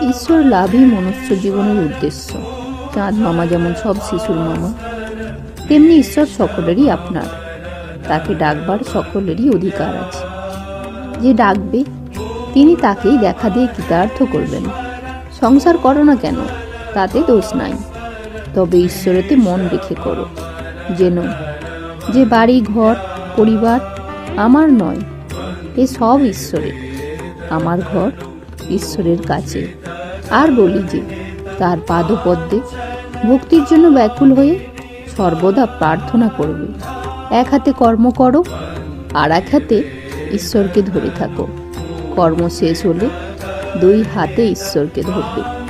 ঈশ্বর লাভই মনুষ্য জীবনের উদ্দেশ্য। চাঁদ মামা যেমন সব শিশুর মামা, তেমনি ঈশ্বর সকলেরই আপনার। তাকে ডাকবার সকলেরই অধিকার আছে। যে ডাকবে তিনি তাকেই দেখা দিয়ে কৃতার্থ করবেন। সংসার করো না কেন, তাতে দোষ নাই, তবে ঈশ্বরেতে মন রেখে করো। যেন যে বাড়ি ঘর পরিবার আমার নয়, এ সব ঈশ্বরের। আমার ঘর ঈশ্বরের কাছে। আর বলি যে তার পাদপদ্মে ভক্তির জন্য ব্যাকুল হয়ে সর্বদা প্রার্থনা করবে। এক হাতে কর্ম করো, আর এক হাতে ঈশ্বরকে ধরে থাকো। কর্ম শেষ হলে দুই হাতে ঈশ্বরকে ধরবে।